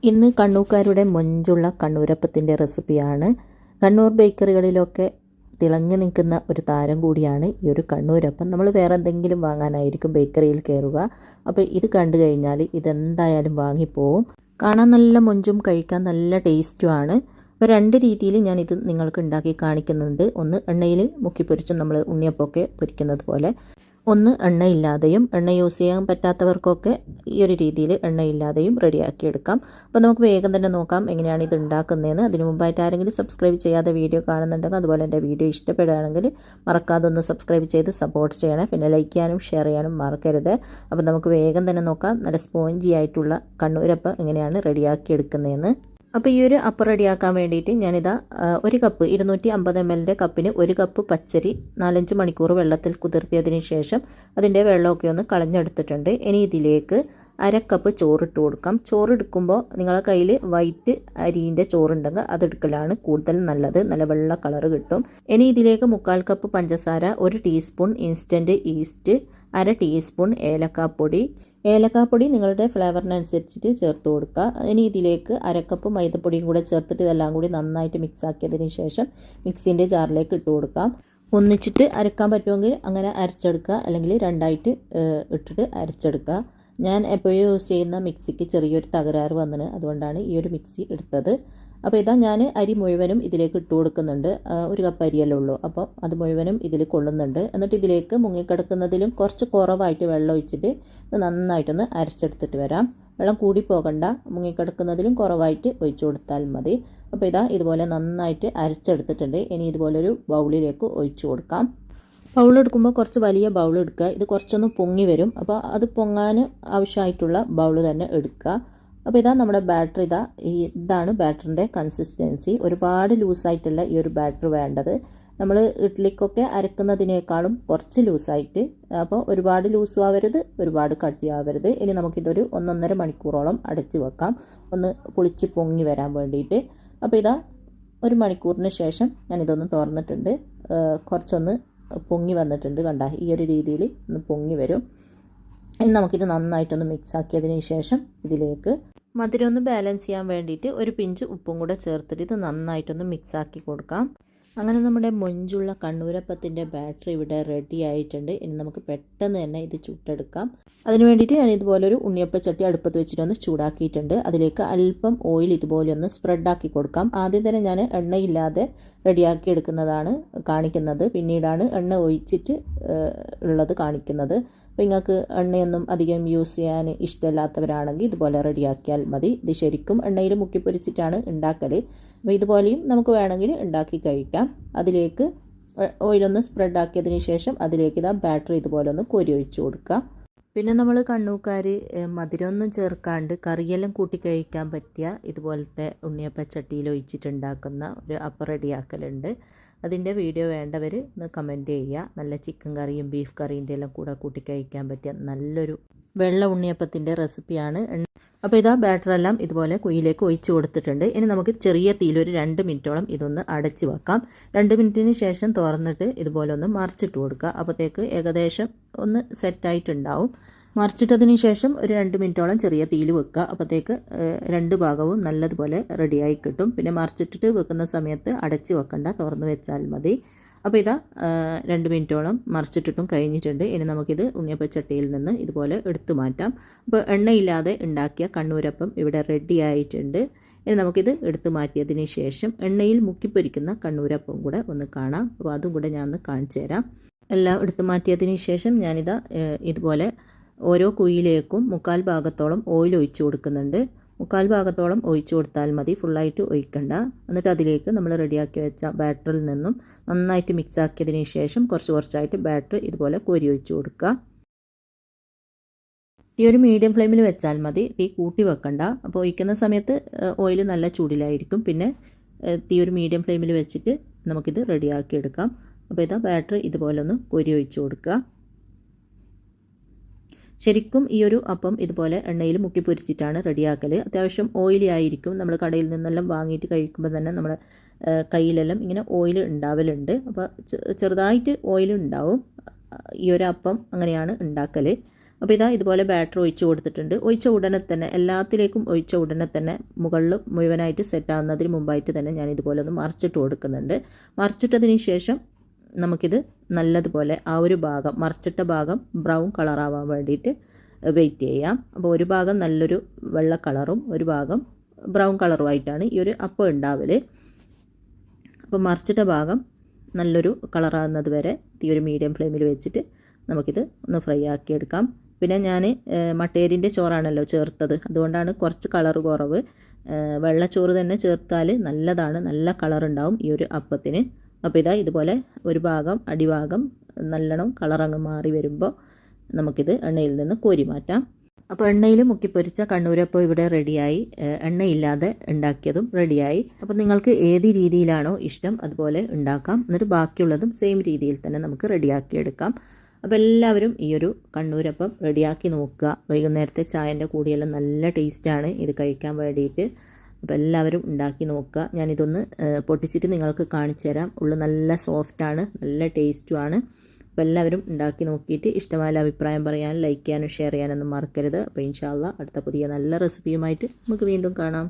ഇന്ന് കണ്ണൂക്കാരുടെ മൊഞ്ചുള്ള കണ്ണൂരപ്പത്തിൻ്റെ റെസിപ്പിയാണ്. കണ്ണൂർ ബേക്കറികളിലൊക്കെ തിളങ്ങി നിൽക്കുന്ന ഒരു താരം കൂടിയാണ് ഈ ഒരു കണ്ണൂരപ്പം. നമ്മൾ വേറെ എന്തെങ്കിലും വാങ്ങാനായിരിക്കും ബേക്കറിയിൽ കയറുക. അപ്പോൾ ഇത് കണ്ടു കഴിഞ്ഞാൽ ഇതെന്തായാലും വാങ്ങിപ്പോവും. കാണാൻ നല്ല മൊഞ്ചും കഴിക്കാൻ നല്ല ടേസ്റ്റുമാണ്. അപ്പോൾ രണ്ട് രീതിയിൽ ഞാനിത് നിങ്ങൾക്ക് ഉണ്ടാക്കി കാണിക്കുന്നുണ്ട്. ഒന്ന് എണ്ണയിൽ മുക്കി പൊരിച്ചും നമ്മൾ ഉണ്ണിയപ്പമൊക്കെ പൊരിക്കുന്നത് പോലെ, ഒന്ന് എണ്ണയില്ലാതെയും. എണ്ണ യൂസ് ചെയ്യാൻ പറ്റാത്തവർക്കൊക്കെ ഈ ഒരു രീതിയിൽ എണ്ണയില്ലാതെയും റെഡിയാക്കിയെടുക്കാം. അപ്പോൾ നമുക്ക് വേഗം തന്നെ നോക്കാം എങ്ങനെയാണ് ഇത് ഉണ്ടാക്കുന്നതെന്ന്. അതിന് മുമ്പായിട്ട് ആരെങ്കിലും സബ്സ്ക്രൈബ് ചെയ്യാതെ വീഡിയോ കാണുന്നുണ്ടെങ്കിൽ, അതുപോലെ എൻ്റെ വീഡിയോ ഇഷ്ടപ്പെടുകയാണെങ്കിൽ മറക്കാതെ ഒന്ന് സബ്സ്ക്രൈബ് ചെയ്ത് സപ്പോർട്ട് ചെയ്യണേ. പിന്നെ ലൈക്ക് ചെയ്യാനും ഷെയർ ചെയ്യാനും മറക്കരുത്. അപ്പോൾ നമുക്ക് വേഗം തന്നെ നോക്കാം നല്ല സ്പോഞ്ചി ആയിട്ടുള്ള കണ്ണൂരപ്പം എങ്ങനെയാണ് റെഡിയാക്കിയെടുക്കുന്നതെന്ന്. അപ്പോൾ ഈ ഒരു അപ്പം റെഡിയാക്കാൻ വേണ്ടിയിട്ട് ഞാനിതാ ഒരു കപ്പ് 250 ml കപ്പിന് ഒരു കപ്പ് പച്ചരി 4-5 മണിക്കൂർ വെള്ളത്തിൽ കുതിർത്തിയതിന് ശേഷം അതിൻ്റെ വെള്ളമൊക്കെ ഒന്ന് കളഞ്ഞെടുത്തിട്ടുണ്ട്. ഇനി ഇതിലേക്ക് അരക്കപ്പ് ചോറിട്ട് കൊടുക്കാം. ചോറെടുക്കുമ്പോൾ നിങ്ങളുടെ കയ്യിൽ വൈറ്റ് അരിൻ്റെ ചോറുണ്ടെങ്കിൽ അതെടുക്കലാണ് കൂടുതൽ നല്ലത്. നല്ല വെള്ള കളറ് കിട്ടും. ഇനി ഇതിലേക്ക് 1/4 കപ്പ് പഞ്ചസാര, 1 ടീസ്പൂൺ ഇൻസ്റ്റൻറ്റ് ഈസ്റ്റ്, 1/2 ടീസ്പൂൺ ഏലക്കാപ്പൊടി നിങ്ങളുടെ ഫ്ലേവറിനനുസരിച്ചിട്ട് ചേർത്ത് കൊടുക്കുക. ഇനി ഇതിലേക്ക് അരക്കപ്പ് മൈദപ്പൊടിയും കൂടെ ചേർത്തിട്ട് ഇതെല്ലാം കൂടി നന്നായിട്ട് മിക്സ് ആക്കിയതിന് ശേഷം മിക്സിൻ്റെ ജാറിലേക്ക് ഇട്ട് കൊടുക്കാം. ഒന്നിച്ചിട്ട് അരക്കാൻ പറ്റുമെങ്കിൽ അങ്ങനെ അരച്ചെടുക്കുക, അല്ലെങ്കിൽ രണ്ടായിട്ട് ഇട്ടിട്ട് അരച്ചെടുക്കുക. ഞാൻ എപ്പോഴും യൂസ് ചെയ്യുന്ന മിക്സിക്ക് ചെറിയൊരു തകരാറ് വന്നിന്, അതുകൊണ്ടാണ് ഈ ഒരു മിക്സി എടുത്തത്. അപ്പോൾ ഇതാ ഞാൻ അരി മുഴുവനും ഇതിലേക്ക് ഇട്ട് കൊടുക്കുന്നുണ്ട്. 1 കപ്പ് അരിയല്ലേ ഉള്ളൂ, അപ്പോൾ അത് മുഴുവനും ഇതിൽ കൊള്ളുന്നുണ്ട്. എന്നിട്ട് ഇതിലേക്ക് മുങ്ങിക്കിടക്കുന്നതിലും കുറച്ച് കുറവായിട്ട് വെള്ളം ഒഴിച്ചിട്ട് ഇത് നന്നായിട്ടൊന്ന് അരച്ചെടുത്തിട്ട് വരാം. വെള്ളം കൂടി പോകണ്ട, മുങ്ങിക്കിടക്കുന്നതിലും കുറവായിട്ട് ഒഴിച്ചു കൊടുത്താൽ മതി. അപ്പോൾ ഇതാ ഇതുപോലെ നന്നായിട്ട് അരച്ചെടുത്തിട്ടുണ്ട്. ഇനി ഇതുപോലൊരു ബൗളിലേക്ക് ഒഴിച്ചു കൊടുക്കാം. ബൗളെടുക്കുമ്പോൾ കുറച്ച് വലിയ ബൗൾ എടുക്കുക. ഇത് കുറച്ചൊന്ന് പൊങ്ങി വരും, അപ്പോൾ അത് പൊങ്ങാൻ ആവശ്യമായിട്ടുള്ള ബൗൾ തന്നെ എടുക്കുക. അപ്പോൾ ഇതാ നമ്മുടെ ബാറ്റർ, ഇതാണ് ബാറ്ററിൻ്റെ കൺസിസ്റ്റൻസി. ഒരുപാട് ലൂസായിട്ടുള്ള ഈ ഒരു ബാറ്റർ വേണ്ടത്. നമ്മൾ ഇഡ്ഡലിക്കൊക്കെ അരക്കുന്നതിനേക്കാളും കുറച്ച് ലൂസായിട്ട്. അപ്പോൾ ഒരുപാട് ലൂസും ആവരുത്, ഒരുപാട് കട്ടിയാവരുത്. ഇനി നമുക്കിതൊരു 1-1.5 മണിക്കൂറോളം അടച്ച് വെക്കാം, ഒന്ന് പുളിച്ച് പൊങ്ങി വരാൻ വേണ്ടിയിട്ട്. അപ്പോൾ ഇതാ 1 മണിക്കൂറിന് ശേഷം ഞാനിതൊന്ന് തുറന്നിട്ടുണ്ട്. കുറച്ചൊന്ന് പൊങ്ങി വന്നിട്ടുണ്ട്, കണ്ട ഈ ഒരു രീതിയിൽ ഒന്ന് പൊങ്ങി വരും. ഇനി നമുക്കിത് നന്നായിട്ടൊന്ന് മിക്സ് ആക്കിയതിന് ശേഷം ഇതിലേക്ക് മധുരം ഒന്ന് ബാലൻസ് ചെയ്യാൻ വേണ്ടിയിട്ട് 1 പിഞ്ച് ഉപ്പും കൂടെ ചേർത്തിട്ട് ഇത് നന്നായിട്ടൊന്ന് മിക്സ് ആക്കി കൊടുക്കാം. അങ്ങനെ നമ്മുടെ മൊഞ്ചുള്ള കണ്ണൂരപ്പത്തിൻ്റെ ബാറ്റർ ഇവിടെ റെഡി ആയിട്ടുണ്ട്. ഇനി നമുക്ക് പെട്ടെന്ന് തന്നെ ഇത് ചുട്ടെടുക്കാം. അതിന് വേണ്ടിയിട്ട് ഞാൻ ഇതുപോലൊരു ഉണ്ണിയപ്പച്ചട്ടി അടുപ്പത്ത് വെച്ചിട്ടൊന്ന് ചൂടാക്കിയിട്ടുണ്ട്. അതിലേക്ക് അല്പം ഓയിൽ ഇതുപോലെ ഒന്ന് സ്പ്രെഡാക്കി കൊടുക്കാം. ആദ്യം തന്നെ ഞാൻ എണ്ണയില്ലാതെ റെഡിയാക്കി എടുക്കുന്നതാണ് കാണിക്കുന്നത്, പിന്നീടാണ് എണ്ണ ഒഴിച്ചിട്ട് ഉള്ളത് കാണിക്കുന്നത്. അപ്പോൾ നിങ്ങൾക്ക് എണ്ണയൊന്നും അധികം യൂസ് ചെയ്യാൻ ഇഷ്ടമില്ലാത്തവരാണെങ്കിൽ ഇതുപോലെ റെഡിയാക്കിയാൽ മതി. ഇത് ശരിക്കും എണ്ണയിൽ മുക്കി പൊരിച്ചിട്ടാണ് ഉണ്ടാക്കൽ. അപ്പോൾ ഇതുപോലെയും നമുക്ക് വേണമെങ്കിൽ ഉണ്ടാക്കി കഴിക്കാം. അതിലേക്ക് ഓയിലൊന്ന് സ്പ്രെഡാക്കിയതിന് ശേഷം അതിലേക്ക് ഇതാ ബാറ്റർ ഇതുപോലെ ഒന്ന് കോരി ഒഴിച്ചു കൊടുക്കുക. പിന്നെ നമ്മൾ കണ്ണൂക്കാർ മധുരമൊന്നും ചേർക്കാണ്ട് കറിയെല്ലാം കൂട്ടി കഴിക്കാൻ പറ്റിയ ഇതുപോലത്തെ ഉണ്ണിയപ്പച്ചട്ടിയിൽ ഒഴിച്ചിട്ടുണ്ടാക്കുന്ന ഒരു അപ്പം റെഡിയാക്കലുണ്ട്. അതിൻ്റെ വീഡിയോ വേണ്ടവർ ഒന്ന് കമൻറ്റ് ചെയ്യുക. നല്ല ചിക്കൻ കറിയും ബീഫ് കറീൻ്റെ എല്ലാം കൂടെ കൂട്ടി കഴിക്കാൻ പറ്റിയ നല്ലൊരു വെള്ള ഉണ്ണിയപ്പത്തിൻ്റെ റെസിപ്പിയാണ്. അപ്പോൾ ഇതാ ബാറ്ററെല്ലാം ഇതുപോലെ കുഴിയിലേക്ക് ഒഴിച്ചു കൊടുത്തിട്ടുണ്ട്. ഇനി നമുക്ക് ചെറിയ തീയിൽ ഒരു 2 മിനിറ്റോളം ഇതൊന്ന് അടച്ച് വെക്കാം. 2 മിനിറ്റിന് ശേഷം തുറന്നിട്ട് ഇതുപോലെ ഒന്ന് മറിച്ചിട്ട് കൊടുക്കുക. അപ്പോഴത്തേക്ക് ഏകദേശം ഒന്ന് സെറ്റായിട്ടുണ്ടാവും. മറിച്ചിട്ടതിന് ശേഷം ഒരു 2 മിനിറ്റോളം ചെറിയ തീയിൽ വെക്കുക. അപ്പോഴത്തേക്ക് 2 ഭാഗവും നല്ലതുപോലെ റെഡിയായി കിട്ടും. പിന്നെ മറിച്ചിട്ടിട്ട് വെക്കുന്ന സമയത്ത് അടച്ച് വെക്കണ്ട, തുറന്ന് വെച്ചാൽ മതി. അപ്പോൾ ഇതാ 2 മിനിറ്റോളം മറിച്ചിട്ടിട്ടും കഴിഞ്ഞിട്ടുണ്ട്. ഇനി നമുക്കിത് ഉണ്ണിയപ്പച്ചട്ടിയിൽ നിന്ന് ഇതുപോലെ എടുത്തു മാറ്റാം. അപ്പോൾ എണ്ണയില്ലാതെ ഉണ്ടാക്കിയ കണ്ണൂരപ്പം ഇവിടെ റെഡി ആയിട്ടുണ്ട്. ഇനി നമുക്കിത് എടുത്തു മാറ്റിയതിന് ശേഷം എണ്ണയിൽ മുക്കിപ്പൊരിക്കുന്ന കണ്ണൂരപ്പം കൂടെ ഒന്ന് കാണാം. അപ്പോൾ അതും കൂടെ ഞാൻ ഒന്ന് കാണിച്ചു തരാം. എല്ലാം എടുത്തു മാറ്റിയതിന് ശേഷം ഞാനിതാ ഇതുപോലെ ഓരോ കുഴിയിലേക്കും 1/4 ഭാഗത്തോളം ഓയിൽ ഒഴിച്ചു കൊടുക്കുന്നുണ്ട്. 1/4 ഭാഗത്തോളം ഒഴിച്ചു കൊടുത്താൽ മതി, ഫുള്ളായിട്ട് ഒഴിക്കണ്ട. എന്നിട്ട് അതിലേക്ക് നമ്മൾ റെഡിയാക്കി വെച്ച ബാറ്ററിൽ നിന്നും നന്നായിട്ട് മിക്സ് ആക്കിയതിന് ശേഷം കുറച്ചായിട്ട് ബാറ്റർ ഇതുപോലെ കോരി ഒഴിച്ചു കൊടുക്കുക. ഈ ഒരു മീഡിയം ഫ്ലെയിമിൽ വെച്ചാൽ മതി, തീ കൂട്ടി വെക്കണ്ട. അപ്പോൾ ഒഴിക്കുന്ന സമയത്ത് ഓയിൽ നല്ല ചൂടിലായിരിക്കും. പിന്നെ തീ ഒരു മീഡിയം ഫ്ലെയിമിൽ വെച്ചിട്ട് നമുക്കിത് റെഡിയാക്കി എടുക്കാം. അപ്പോൾ ഇതാ ബാറ്റർ ഇതുപോലെ ഒന്ന് കോരി ഒഴിച്ചു കൊടുക്കുക. ശരിക്കും ഈ ഒരു അപ്പം ഇതുപോലെ എണ്ണയിൽ മുക്കി പൊരിച്ചിട്ടാണ് റെഡിയാക്കൽ. അത്യാവശ്യം ഓയിലി ആയിരിക്കും. നമ്മൾ കടയിൽ നിന്നെല്ലാം വാങ്ങിയിട്ട് കഴിക്കുമ്പോൾ തന്നെ നമ്മുടെ കയ്യിലെല്ലാം ഇങ്ങനെ ഓയിൽ ഉണ്ടാവലുണ്ട്. അപ്പോൾ ചെറുതായിട്ട് ഓയിൽ ഉണ്ടാവും. ഈ ഒരു അപ്പം അങ്ങനെയാണ് ഉണ്ടാക്കൽ. അപ്പോൾ ഇതാ ഇതുപോലെ ബാറ്റർ ഒഴിച്ച് കൊടുത്തിട്ടുണ്ട്. ഒഴിച്ച ഉടനെ തന്നെ എല്ലാത്തിലേക്കും ഒഴിച്ച ഉടനെ തന്നെ മുകളിൽ മുഴുവനായിട്ട് സെറ്റ് ആകുന്നതിന് മുമ്പായിട്ട് തന്നെ ഞാൻ ഇതുപോലെ ഒന്ന് മറിച്ചിട്ട് കൊടുക്കുന്നുണ്ട്. മറിച്ചിട്ടതിന് ശേഷം നമുക്കിത് നല്ലതുപോലെ ആ ഒരു ഭാഗം മറിച്ചിട്ട ഭാഗം ബ്രൗൺ കളറാവാൻ വേണ്ടിയിട്ട് വെയിറ്റ് ചെയ്യാം. അപ്പോൾ ഒരു ഭാഗം നല്ലൊരു വെള്ള കളറും ഒരു ഭാഗം ബ്രൗൺ കളറുമായിട്ടാണ് ഈ ഒരു അപ്പം ഉണ്ടാവൽ. അപ്പോൾ മറിച്ചിട്ട ഭാഗം നല്ലൊരു കളറാകുന്നത് വരെ തീ ഒരു മീഡിയം ഫ്ലെയിമിൽ വെച്ചിട്ട് നമുക്കിത് ഒന്ന് ഫ്രൈ ആക്കിയെടുക്കാം. പിന്നെ ഞാൻ മട്ടേരിൻ്റെ ചോറാണല്ലോ ചേർത്തത്, അതുകൊണ്ടാണ് കുറച്ച് കളർ കുറവ്. വെള്ളച്ചോറ് തന്നെ ചേർത്താൽ നല്ലതാണ്, നല്ല കളറുണ്ടാവും ഈ ഒരു അപ്പത്തിന്. അപ്പോൾ ഇതാ ഇതുപോലെ ഒരു ഭാഗം അടിഭാഗം നല്ലോണം കളറങ്ങ് മാറി വരുമ്പോൾ നമുക്കിത് എണ്ണയിൽ നിന്ന് കോരി മാറ്റാം. അപ്പോൾ എണ്ണയിൽ മുക്കിപ്പൊരിച്ച കണ്ണൂരപ്പം ഇവിടെ റെഡിയായി. എണ്ണയില്ലാതെ ഉണ്ടാക്കിയതും റെഡിയായി. അപ്പോൾ നിങ്ങൾക്ക് ഏത് രീതിയിലാണോ ഇഷ്ടം അതുപോലെ ഉണ്ടാക്കാം. എന്നിട്ട് ബാക്കിയുള്ളതും സെയിം രീതിയിൽ തന്നെ നമുക്ക് റെഡിയാക്കിയെടുക്കാം. അപ്പോൾ എല്ലാവരും ഈ ഒരു കണ്ണൂരപ്പം റെഡിയാക്കി നോക്കുക. വൈകുന്നേരത്തെ ചായൻ്റെ കൂടെയെല്ലാം നല്ല ടേസ്റ്റാണ് ഇത് കഴിക്കാൻ വേണ്ടിയിട്ട്. അപ്പോൾ എല്ലാവരും ഉണ്ടാക്കി നോക്കുക. ഞാനിതൊന്ന് പൊട്ടിച്ചിട്ട് നിങ്ങൾക്ക് കാണിച്ചു തരാം. ഉള്ളു നല്ല സോഫ്റ്റാണ്, നല്ല ടേസ്റ്റുമാണ്. അപ്പോൾ എല്ലാവരും ഉണ്ടാക്കി നോക്കിയിട്ട് ഇഷ്ടമായ അഭിപ്രായം പറയാൻ, ലൈക്ക് ചെയ്യാനും ഷെയർ ചെയ്യാനൊന്നും മറക്കരുത്. അപ്പോൾ ഇൻഷാ അല്ലാഹ് അടുത്ത പുതിയ നല്ല റെസിപ്പിയുമായിട്ട് നമുക്ക് വീണ്ടും കാണാം.